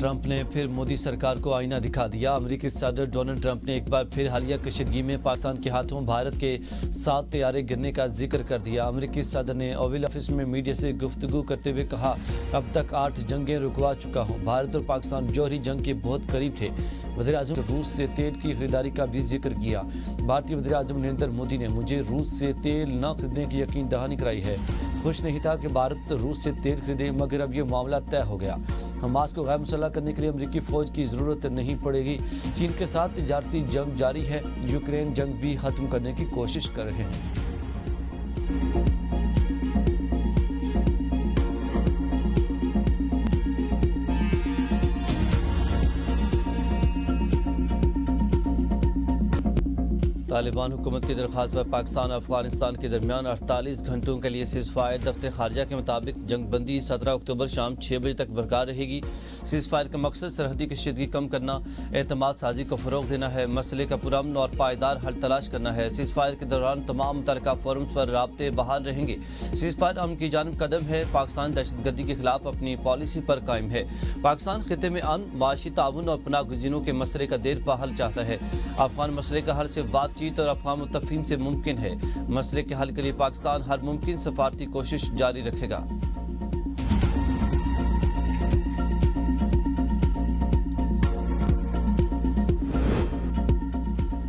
Trump ने फिर मोदी सरकार को आईना दिखा दिया। अमेरिकी सदर डोनाल्ड ट्रंप ने एक बार फिर हालिया कशीदगी में पाकिस्तान के हाथों भारत के 7 तैयारे गिरने का जिक्र कर दिया। अमेरिकी सदर ने ओवल ऑफिस में मीडिया से गुफ्तगू करते हुए कहा, अब तक 8 जंगें रुकवा चुका हूं। भारत और पाकिस्तान जौहरी जंग के बहुत करीब थे। वज़ीर-ए-आज़म ने रूस से तेल की खरीदारी का भी जिक्र किया। भारतीय वज़ीर-ए-आज़म नरेंद्र मोदी ने मुझे रूस से तेल न खरीदने की यकीन दहानी कराई है। खुश नहीं था कि भारत रूस से तेल खरीदे, मगर अब ये मामला तय हो गया। हमास को गैर मुसल्लह करने के लिए अमेरिकी फौज की जरूरत नहीं पड़ेगी। चीन के साथ तिजारती जंग जारी है। यूक्रेन जंग भी खत्म करने की कोशिश कर रहे हैं। तालिबान हुकूमत की दरख्वास्त पर पाकिस्तान और अफगानिस्तान के दरमियान 48 घंटों के लिए सीज़ फायर। दफ्तर खारजा के मुताबिक जंग बंदी 17 अक्टूबर शाम 6 बजे तक बरकरार रहेगी। सीज़ फायर का मकसद सरहदी कशीदगी कम करना, एतमाद साजी को फ़रोग देना है, मसले का पुरअमन और पायदार हल तलाश करना है। सीज़ फायर के दौरान तमाम मुतल्लिका फोरम्स पर राब्ते बहाल रहेंगे। सीज़ फायर अमन की जानिब कदम है। पाकिस्तान दहशतगर्दी के खिलाफ अपनी पॉलिसी पर कायम है। पाकिस्तान खिते में अमन, माशी ताउन और पनाह गुज़ीनों के मसले का देर पा हल चाहता है। अफगान मसले का हल से बातचीत और अफगान मुत्तफ़ीक़ीन से मुमकिन है। मसले के हल के लिए पाकिस्तान हर मुमकिन सफारती कोशिश जारी रखेगा।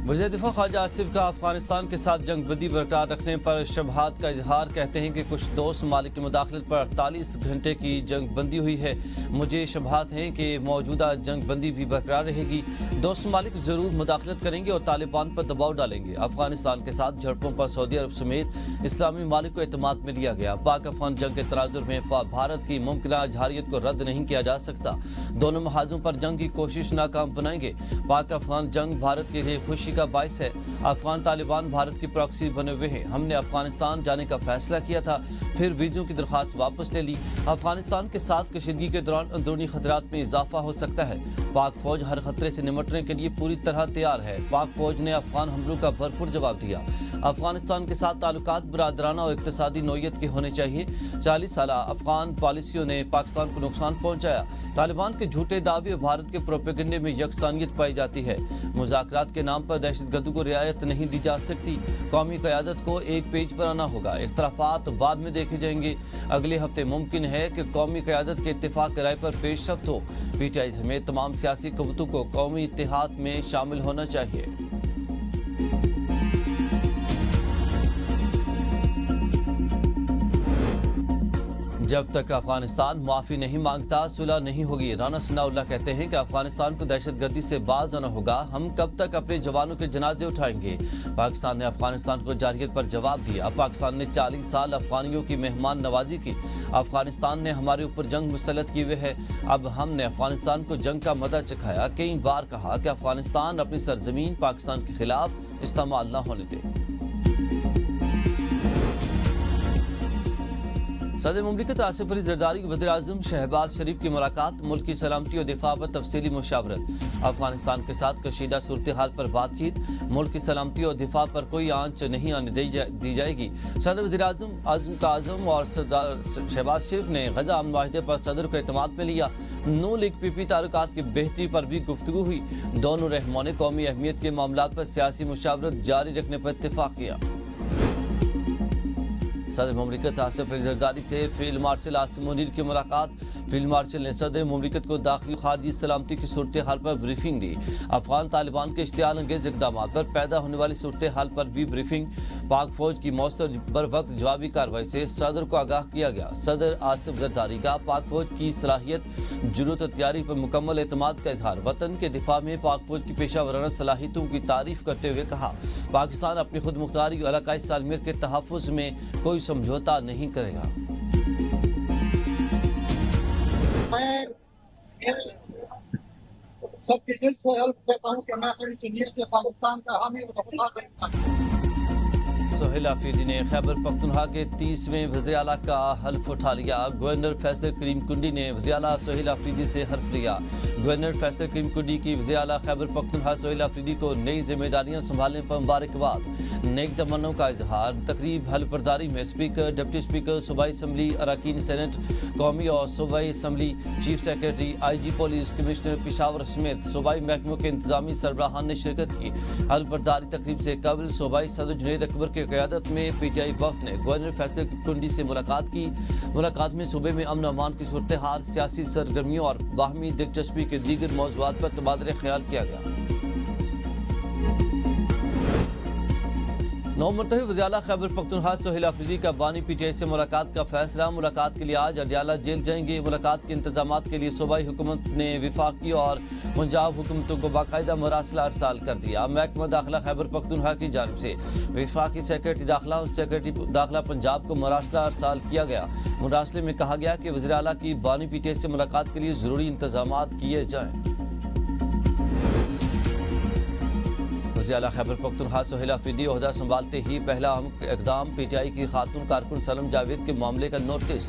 वज़ीर दिफा ख्वाजा आसिफ का अफगानिस्तान के साथ जंग बंदी बरकरार रखने पर शबहात का इजहार। कहते हैं कि कुछ दोस्त ममालिक की मुदाखलत पर 48 घंटे की जंग बंदी हुई है। मुझे शबहात हैं कि मौजूदा जंग बंदी भी बरकरार रहेगी। दोस्त ममालिक ज़रूर मुदाखलत करेंगे और तालिबान पर दबाव डालेंगे। अफगानिस्तान के साथ झड़पों पर सऊदी अरब समेत इस्लामी ममालिक को एतमाद में लिया गया। पाक अफगान जंग के तनाजुर में भारत की मुमकिन जहारियत को रद्द नहीं किया जा सकता। दोनों महाजों पर जंग की कोशिश नाकाम बनाएंगे। पाक अफगान जंग भारत के लिए खुशी का बाइस है। अफगान तालिबान भारत की प्रॉक्सी बने हुए हैं। हमने अफगानिस्तान जाने का फैसला किया था, फिर वीज़ों की दरख्वास्त वापस ले ली। अफगानिस्तान के साथ कशीदगी के दौरान अंदरूनी खतरात में इजाफा हो सकता है। पाक फौज हर खतरे से निपटने के लिए पूरी तरह तैयार है। पाक फौज ने अफगान हमलों का भरपूर जवाब दिया। अफगानिस्तान के साथ ताल्लुकात बरादराना और इक्तिसादी नौयत के होने चाहिए। 40 साल अफगान पॉलिसियों ने पाकिस्तान को नुकसान पहुंचाया। तालिबान के झूठे दावे और भारत के प्रोपेगेंडे में यकसानियत पाई जाती है। मुज़ाकरात के नाम पर दहशतगर्दी को रियायत नहीं दी जा सकती। कौमी क़यादत को एक पेज पर आना होगा। इख्तलाफात बाद में देखे जाएंगे। अगले हफ्ते मुमकिन है कि कौमी क़यादत के इत्तेफाक राय पर पेशरफ्त हो। PTI समेत तमाम सियासी क़व्वतों को कौमी इत्तेहाद में शामिल होना चाहिए। जब तक अफगानिस्तान माफ़ी नहीं मांगता सुलह नहीं होगी। राना सनाउल्लाह कहते हैं कि अफगानिस्तान को दहशतगर्दी से बाज आना होगा। हम कब तक अपने जवानों के जनाजे उठाएंगे। पाकिस्तान ने अफगानिस्तान को जारहियत पर जवाब दिया। पाकिस्तान ने 40 साल अफगानियों की मेहमान नवाजी की। अफगानिस्तान ने हमारे ऊपर जंग मुसल्लत की हुई है। अब हमने अफगानिस्तान को जंग का मजा चखाया। कई बार कहा कि अफगानिस्तान अपनी सरजमीन पाकिस्तान के खिलाफ इस्तेमाल न होने दे। सदर मुमलिकत आसिफ अली जरदारी वज़ीर-ए-आज़म शहबाज शरीफ की मुलाकात। मुल्क की सलामती और दिफा पर तफसीली मुशावरत। अफगानिस्तान के साथ कशीदा सूरत हाल पर बातचीत। मुल्क की सलामती और दिफा पर कोई आंच नहीं आने दी जाएगी। सदर वज़ीर-ए-आज़म आज़म का आज़म और शहबाज शरीफ ने गजा अमन माहिदे पर सदर को एतमाद में लिया। नू लीग PP ताल्लुकात की बेहतरी पर भी गुफ्तगू हुई। दोनों रहनुमाओं ने कौमी अहमियत के मामलात पर सियासी मुशावरत जारी रखने पर इत्तेफाक किया। सदर मुमलिकत आसिफ अली जरदारी से फील्ड मार्शल आसिम मुनीर की मुलाकात। फील्ड मार्शल ने सदर मुमलिकत को दाखिली खारजी सलामती की सूरत हाल पर ब्रीफिंग दी। अफगान तालिबान के इश्तियाल अंगेज इकदाम पर पैदा होने वाली सूरत हाल पर भी ब्रीफिंग। पाक फौज की मौसर बर वक्त जवाबी कार्रवाई से सदर को आगाह किया गया। सदर आसिफ जरदारी का पाक फौज की सलाहियत, जुरूत और तैयारी पर मुकम्मल एतमाद का इजहार। वतन के दिफा में पाक फौज की पेशा वराना सलाहियतों की तारीफ करते हुए कहा, पाकिस्तान अपनी खुद मुख्तारी और इलाकाई सालमियत के तहफ़्फ़ुज़ में कोई समझौता नहीं करेगा। मैं सबके दिल से कहता हूँ कि मैं अपनी सीनियर से पाकिस्तान का हामी और वफादार रहूंगा। سہیل آفریدی نے خیبر پختونخوا کے 30ویں وزیر اعلیٰ کا حلف اٹھا لیا۔ گورنر فیصل کریم کنڈی نے وزیر اعلیٰ سہیل آفریدی سے حلف لیا۔ گورنر فیصل کریم کنڈی کی وزیر اعلیٰ خیبر پختونخوا سہیل آفریدی کو نئی ذمہ داریاں سنبھالنے پر مبارکباد، نیک تمناؤں کا اظہار۔ تقریب حلف برداری میں اسپیکر، ڈپٹی اسپیکر، صوبائی اسمبلی، اراکین سینٹ، قومی اور صوبائی اسمبلی، چیف سیکرٹری، آئی جی پولیس، کمشنر پشاور سمیت صوبائی محکموں کے انتظامی سربراہان نے شرکت کی۔ حلف برداری تقریب سے قبل صوبائی صدر جنید اکبر کی قیادت میں پی ٹی آئی وفد نے گورنر فیصل کنڈی سے ملاقات کی۔ ملاقات میں صوبے میں امن و امان کی صورتحال، سیاسی سرگرمیوں اور باہمی دلچسپی کے دیگر موضوعات پر تبادلہ خیال کیا گیا۔ نو منتخب وزیر اعلیٰ خیبر پختونخوا سہیل آفریدی کا بانی پی ٹی آئی سے ملاقات کا فیصلہ۔ ملاقات کے لیے آج اڈیالہ جیل جائیں گے۔ ملاقات کے انتظامات کے لیے صوبائی حکومت نے وفاقی اور پنجاب حکومتوں کو باقاعدہ مراسلہ ارسال کر دیا۔ محکمہ داخلہ خیبر پختونخوا کی جانب سے وفاقی سیکرٹری داخلہ اور سیکرٹری داخلہ پنجاب کو مراسلہ ارسال کیا گیا۔ مراسلے میں کہا گیا کہ وزیر اعلیٰ کی بانی پی ٹی آئی سے ملاقات کے لیے ضروری انتظامات کیے جائیں۔ وزیر اعلیٰ خیبر پختونخوا سہیل آفریدی عہدہ سنبھالتے ہی پہلا اہم اقدام پی ٹی آئی کی خاتون کارکن سلم جاوید کے معاملے کا نوٹس۔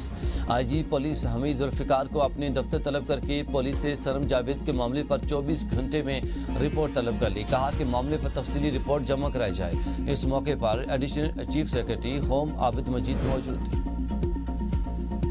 آئی جی پولیس حمید ذوالفقار کو اپنے دفتر طلب کر کے پولیس سے سلم جاوید کے معاملے پر 24 گھنٹے میں رپورٹ طلب کر لی۔ کہا کہ معاملے پر تفصیلی رپورٹ جمع کرائی جائے۔ اس موقع پر ایڈیشنل چیف سیکرٹری ہوم عابد مجید موجود تھے۔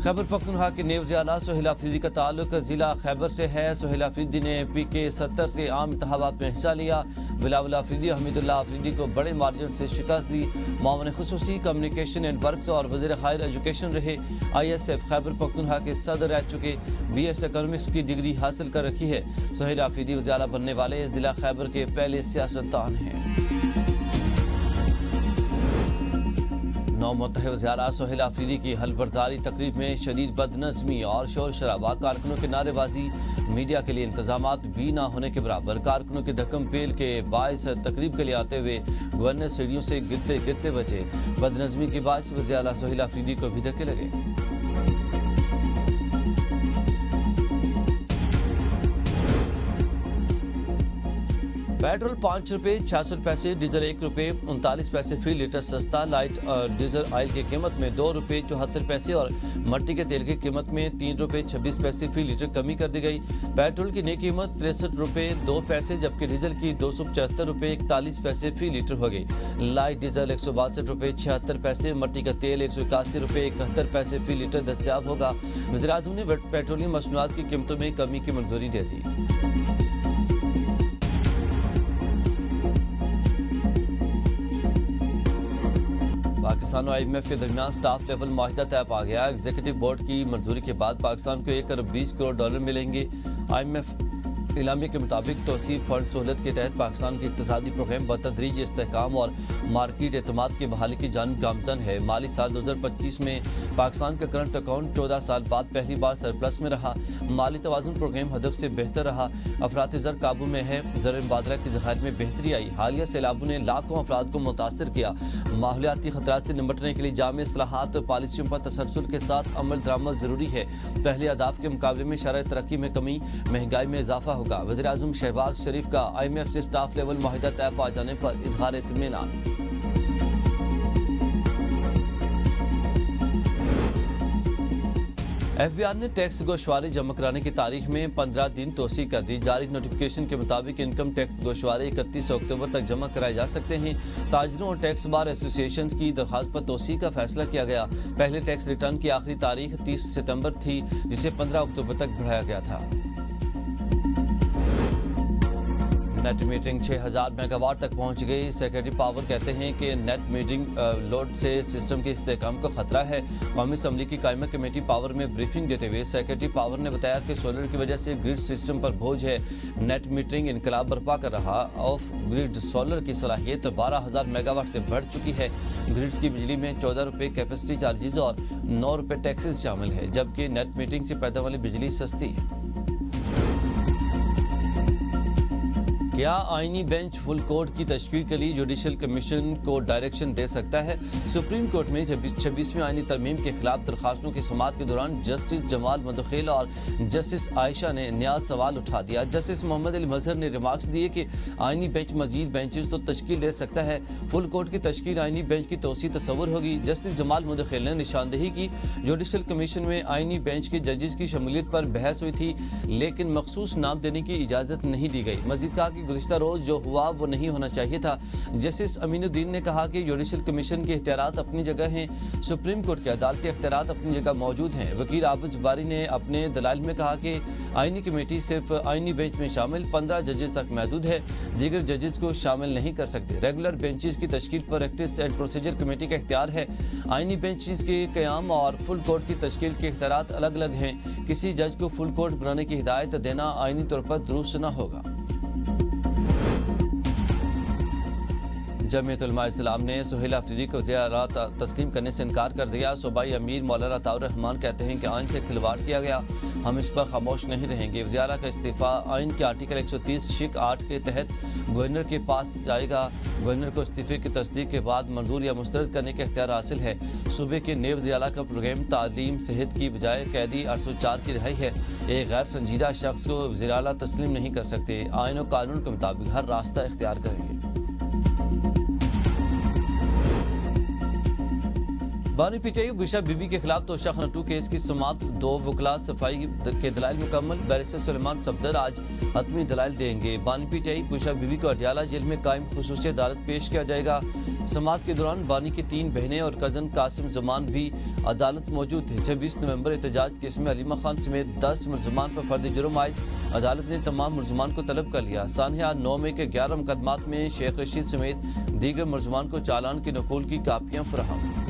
خیبر پختونخوا کے نئے وزیر اعلیٰ سہیل آفریدی کا تعلق ضلع خیبر سے ہے۔ سہیل آفریدی نے پی کے 70 سے عام انتخابات میں حصہ لیا۔ بلاول آفریدی اور حمید اللہ آفریدی کو بڑے مارجن سے شکست دی۔ معاون خصوصی کمیونیکیشن اینڈ ورکس اور وزیر خیر ایجوکیشن رہے۔ I S F Khyber Pakhtunkhwa کے صدر رہ چکے، بی ایس اکنامکس کی ڈگری حاصل کر رکھی ہے۔ سہیل آفریدی وزیر اعلیٰ بننے والے ضلع خیبر کے پہلے سیاستدان ہیں۔ نو منتخب وزیر اعلیٰ سہیل آفریدی کی حلف برداری تقریب میں شدید بد نظمی اور شور شرابہ، کارکنوں کی نعرے بازی، میڈیا کے لیے انتظامات بھی نہ ہونے کے برابر، کارکنوں کے دھکم پیل کے باعث تقریب کے لیے آتے ہوئے گورنر سیڑھیوں سے گرتے گرتے بچے۔ بد نظمی کے باعث وزیر اعلیٰ سہیل آفریدی کو بھی دھکے لگے۔ پیٹرول 5 روپے 66 پیسے، ڈیزل 1 روپے 39 پیسے فی لیٹر سستا۔ لائٹ ڈیزل آئل کی قیمت میں 2 روپے 74 پیسے اور مٹی کے تیل کی قیمت میں 3 روپے 26 پیسے فی لیٹر کمی کر دی گئی۔ پیٹرول کی نئی قیمت 63 روپے 2 پیسے جبکہ ڈیزل کی 275 روپے 41 پیسے فی لیٹر ہو گئی۔ لائٹ ڈیزل 162 روپے 76 پیسے، مٹی کا تیل 181 روپے 71 پیسے فی لیٹر دستیاب ہوگا۔ وزیر اعظم نے پیٹرولیم مصنوعات کی قیمتوں میں کمی کی منظوری دے دی۔ پاکستان اور آئی ایم ایف کے درمیان سٹاف لیول معاہدہ طے پا گیا۔ ایگزیکٹو بورڈ کی منظوری کے بعد پاکستان کو 1 ارب 20 کروڑ ڈالر ملیں گے۔ آئی ایم ایف اعلامیہ کے مطابق توسیع فنڈ سہولت کے تحت پاکستان کی اقتصادی پروگرام بتدریج استحکام اور مارکیٹ اعتماد کی بحالی کی جانب گامزن ہے۔ مالی سال 2025 میں پاکستان کا کرنٹ اکاؤنٹ 14 سال بعد پہلی بار سرپلس میں رہا۔ مالی توازن پروگرام ہدف سے بہتر رہا۔ افراط زر قابو میں ہے۔ زر مبادلہ کے ذخائر میں بہتری آئی۔ حالیہ سیلابوں نے لاکھوں افراد کو متاثر کیا۔ ماحولیاتی خطرات سے نمٹنے کے لیے جامع اصلاحات اور پالیسیوں پر تسلسل کے ساتھ عمل درآمد ضروری ہے۔ پہلے اہداف کے مقابلے میں شرح ترقی میں کمی، مہنگائی میں اضافہ ہوگا۔ وزیر اعظم شہباز شریف کا آئی ایم ایف سے سٹاف لیول معاہدہ طے پا جانے پر اظہار اطمینان۔ ایف بی آر نے ٹیکس گوشوارے جمع کرانے کی تاریخ میں 15 دن توسیع کر دی۔ جاری نوٹیفکیشن کے مطابق انکم ٹیکس گوشوارے 31 اکتوبر تک جمع کرائے جا سکتے ہیں۔ تاجروں اور ٹیکس بار ایسوسی ایشنز کی درخواست پر توسیع کا فیصلہ کیا گیا۔ پہلے ٹیکس ریٹرن کی آخری تاریخ 30 ستمبر تھی جسے 15 اکتوبر تک بڑھایا گیا تھا۔ نیٹ میٹرنگ 6000 میگا واٹ تک پہنچ گئی۔ سیکرٹری پاور کہتے ہیں کہ نیٹ میٹرنگ لوڈ سے سسٹم کے استحکام کو خطرہ ہے۔ قومی اسمبلی کی قائمہ کمیٹی پاور میں بریفنگ دیتے ہوئے سیکرٹری پاور نے بتایا کہ سولر کی وجہ سے گرڈ سسٹم پر بوجھ ہے۔ نیٹ میٹرنگ انقلاب برپا کر رہا۔ آف گرڈ سولر کی صلاحیت 12000 میگا واٹ سے بڑھ چکی ہے۔ گرڈز کی بجلی میں 14 روپے کیپیسٹی چارجز اور 9 روپے ٹیکسز شامل ہے جبکہ نیٹ میٹرنگ سے پیدا والی بجلی سستی ہے۔ क्या आईनी बेंच फुल कोर्ट की तश्कील के लिए जुडिशल कमीशन को डायरेक्शन दे सकता है? सुप्रीम कोर्ट में 26वीं आईनी तरमीम के खिलाफ दरखास्तों की समाअत के दौरान जस्टिस जमाल मदखिल और जस्टिस आयशा ने नया सवाल उठा दिया। जस्टिस मोहम्मद अली मजहर ने रिमार्क्स दिए कि आईनी बेंच मजीद बेंचेस तो तश्कील दे सकता है, फुल कोर्ट की तश्कील आईनी बेंच की तोसी तस्वुर होगी। जस्टिस जमाल मदखिल ने निशानदेही की, जुडिशल कमीशन में आईनी बेंच के जजेस की शमूलियत पर बहस हुई थी, लेकिन मखसूस नाम देने की इजाज़त नहीं दी गई। मजीद कहा कि गुज़िश्ता रोज जो हुआ वो नहीं होना चाहिए था। जस्टिस अमीनुद्दीन ने कहा कि जुडिशल कमीशन के इख्तियारात अपनी जगह हैं, सुप्रीम कोर्ट के अदालती इख्तियारात अपनी जगह मौजूद हैं। वकील आबिद जुबारी ने अपने दलाइल में कहा कि आईनी कमेटी सिर्फ आईनी बेंच में शामिल 15 जजेस तक महदूद है, दीगर जजेस को शामिल नहीं कर सकते। रेगुलर बेंचेस की तश्कील पर प्रैक्टिस एंड प्रोसीजर कमेटी का इख्तियार है। आईनी बेंचेस के क़याम और फुल कोर्ट की तश्कील के इख्तियारात अलग अलग हैं। किसी जज को फुल कोर्ट बनाने की हिदायत देना आईनी तौर पर दुरुस्त न होगा। जमीयत उलमा इस्लाम ने सुहेल अफरीदी को ज़ियारत तस्लीम करने से इनकार कर दिया। सूबाई अमीर मौलाना ताउर रहमान कहते हैं कि आइन से खिलवाड़ किया गया, हम इस पर खामोश नहीं रहेंगे। वज़ीरा का इस्तीफ़ा आइन के आर्टिकल 130 शिक 8 के तहत गवर्नर के पास जाएगा। गवर्नर को इस्तीफ़े की तस्दीक के बाद मंजूर या मुस्तरद करने का इख्तियार हासिल है। सूबे के नेब वज़ीरा का प्रोग्राम तालीम सेहत की बजाय कैदी 804 की रिहाई है। एक गैर संजीदा शख्स को वज़ीरा तस्लीम नहीं कर सकते। आइन और कानून के मुताबिक हर रास्ता इख्तियार करेंगे। बानी पीटीआई बिशप बीबी के खिलाफ तोशा खाना 2 केस की समाअत 2 वकला सफाई के दलाइल मुकम्मल। बैरिस्टर सुलेमान सफदर आज हतमी दलाइल देंगे। बानी पीटीआई बिशप बीबी को अडियाला जेल में कायम खुसूसी अदालत पेश किया जाएगा। समाअत के दौरान बानी की 3 बहनें और कजन कासिम जमान भी अदालत मौजूद थे। 26 नवंबर एहतजाज केस में अलीमा खान समेत 10 मुलजमान पर फर्द जुर्म आयद। अदालत ने तमाम मुलजमान को तलब कर लिया। सानहा 9 मई के 11 मुकदमात में शेख रशीद समेत दीगर मुलजमान को चालान के नकूल की कापियां फराहम।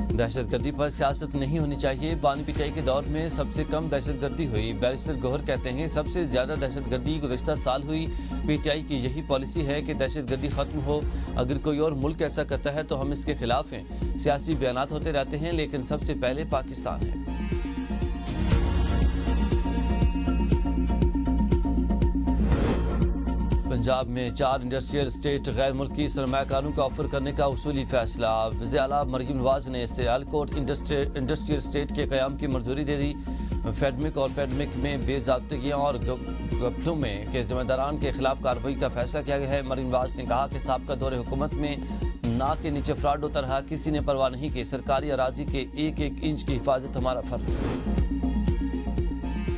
दहशतगर्दी पर सियासत नहीं होनी चाहिए। बानी पीटीआई के दौर में सबसे कम दहशतगर्दी हुई। बैरिस्टर गौहर कहते हैं सबसे ज्यादा दहशतगर्दी गुज़िश्ता साल हुई। पीटीआई की यही पॉलिसी है कि दहशतगर्दी खत्म हो। अगर कोई और मुल्क ऐसा करता है तो हम इसके खिलाफ हैं। सियासी बयानात होते रहते हैं, लेकिन सबसे पहले पाकिस्तान है। पंजाब में 4 इंडस्ट्रियल स्टेट गैर मुल्की सरमायाकारों को ऑफर करने का उसूली फैसला। वज़ीर आला मरीम नवाज ने सियालकोट इंडस्ट्रियल स्टेट के क़याम की मंजूरी दे दी। फेडमिक और पेडमिक में बेज़ाब्तगियाँ और घपलों में के ज़िम्मेदारान के खिलाफ कार्रवाई का फैसला किया गया है। मरीम नवाज ने कहा कि साबका दौरे हुकूमत में नाक के नीचे फ्रॉड होता रहा, किसी ने परवाह नहीं की। सरकारी अराजी के 1-1 इंच की हिफाजत हमारा फर्ज।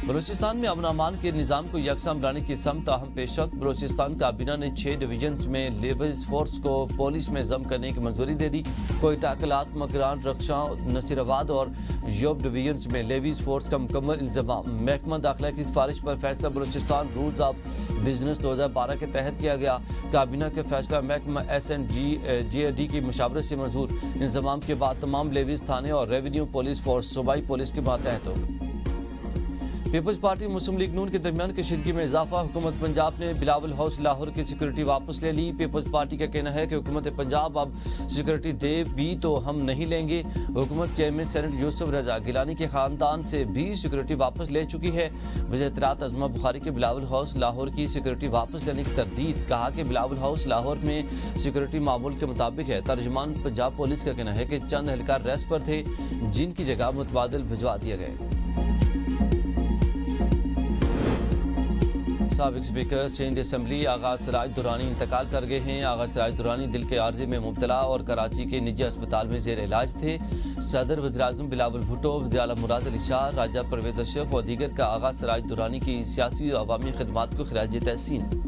बलूचिस्तान में अमन अमान के निज़ाम को यकसा बनाने की समत अहम पेशरफ्त। बलूचिस्तान काबीना ने 6 डिवीजन्स में लेवीज फोर्स को पुलिस में जम करने की मंजूरी दे दी। कोयटा, कलात, मकरान, रक्षा, नसीराबाद और योब डिवीजन्स में लेवीज फोर्स का मुकम्मल इंतजाम। महकमा दाखिला की सिफारिश पर फैसला बलूचिस्तान रूल्स ऑफ बिजनेस 2012 के तहत किया गया। काबीना के फैसला महकमा SNGAD की मुशावरत से मंजूर। इंतजाम के बाद तमाम लेवीज थाने और रेवेन्यू पुलिस फोर्स सूबाई पुलिस के मातहत होगी। पीपल्स पार्टी मुस्लिम लीग नून के दरमियान कशीदगी में इजाफा। हुकूमत पंजाब ने बिलावल हाउस लाहौर की सिक्योरिटी वापस ले ली। पीपल्स पार्टी का कहना है कि हुकूमत पंजाब अब सिक्योरिटी दे भी तो हम नहीं लेंगे। हुकूमत चेयरमैन सेनेट यूसुफ रजा गिलानी के खानदान से भी सिक्योरिटी वापस ले चुकी है। वज़ीर इत्तलात अज़मा बुखारी के बिलावल हाउस लाहौर की सिक्योरिटी वापस लेने की तरदीद। कहा कि बिलावल हाउस लाहौर में सिक्योरिटी मामूल के मुताबिक है। तर्जुमान पंजाब पुलिस का कहना है कि चंद एहलकार रेस्ट पर थे, जिनकी जगह मुतबादिल भिजवा दिए गए। साबिक स्पीकर सिंध असम्बली आगा सिराज दुरानी इंतकाल कर गए हैं। आगा सिराज दुरानी दिल के आर्जे में मुब्तला और कराची के निजी अस्पताल में जेर इलाज थे। सदर वज़ीर-ए-आज़म बिलावल भुट्टो, वज़ीर आला मुराद अली शाह, राजा परवेज अशरफ और दीगर का आगा सिराज दुरानी की सियासी और अवामी खिदमात को खिराज तहसीन।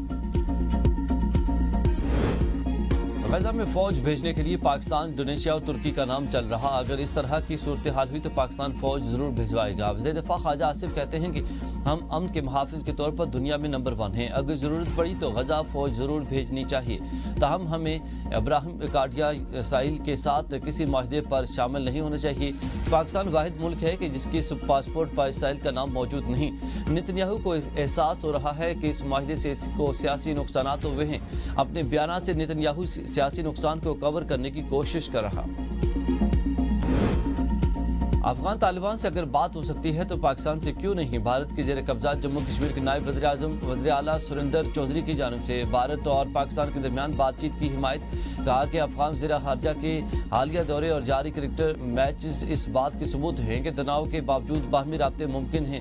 गजा में फौज भेजने के लिए पाकिस्तान, इंडोनेशिया और तुर्की का नाम चल रहा। अगर इस तरह की सूरत हाल हुई तो पाकिस्तान फौज जरूर भिजवाएगा। वज़ीर दिफा ख्वाजा आसिफ कहते हैं कि हम अमन के मुहाफिज के तौर पर दुनिया में नंबर 1 हैं। अगर ज़रूरत पड़ी तो गजा फौज ज़रूर भेजनी चाहिए। ताहम हमें इब्राहिम काडिया इसराइल के साथ किसी माहिदे पर शामिल नहीं होना चाहिए। पाकिस्तान वाहिद मुल्क है कि जिसके पासपोर्ट पर इसराइल का नाम मौजूद नहीं। नेतन्याहू को एहसास हो रहा है कि इस माहिदे से इसको सियासी नुकसानात हुए हैं। अपने बयान से नेतन्याहू सियासी नुकसान को कवर करने की कोशिश कर रहा। افغان طالبان سے اگر بات ہو سکتی ہے تو پاکستان سے کیوں نہیں؟ بھارت کے زیر قبضہ جموں کشمیر کے نائب وزیر اعظم وزیر اعلیٰ سریندر چودھری کی جانب سے بھارت اور پاکستان کے درمیان بات چیت کی حمایت۔ کہا کہ افغان وزیر خارجہ کے حالیہ دورے اور جاری کرکٹ میچز اس بات کے ثبوت ہیں کہ تناؤ کے باوجود باہمی رابطے ممکن ہیں۔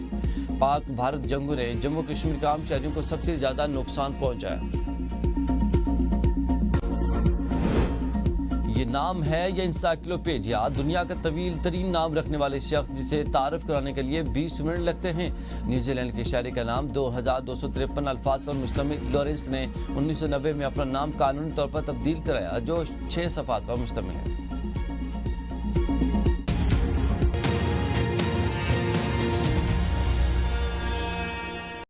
پاک بھارت جنگوں نے جموں کشمیر کے عام شہریوں کو سب سے زیادہ نقصان پہنچایا۔ یہ نام ہے یا انسائکلوپیڈیا، دنیا کا طویل ترین نام رکھنے والے شخص جسے تعارف کرانے کے لیے 20 منٹ لگتے ہیں۔ نیوزی لینڈ کے شہری کا نام 2253 الفاظ پر مشتمل لارنس نے 1990 میں اپنا نام قانونی طور پر تبدیل کرایا جو 6 صفحات پر مشتمل ہے۔